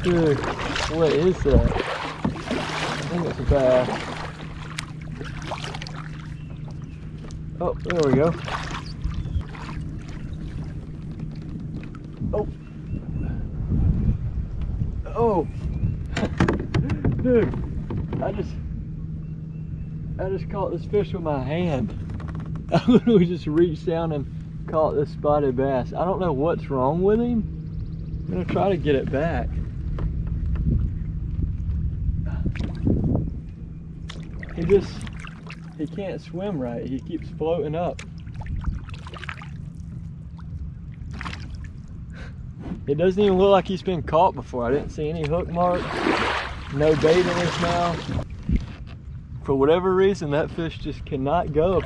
Dude, what is that? I think it's a bass. Oh, there we go. Oh. Oh. Dude, I just caught this fish with my hand. I literally just reached down and caught this spotted bass. I don't know what's wrong with him. I'm gonna try to get it back. He can't swim right. He keeps floating up. It doesn't even look like he's been caught before. I didn't see any hook marks, no bait in his mouth. For whatever reason, that fish just cannot go.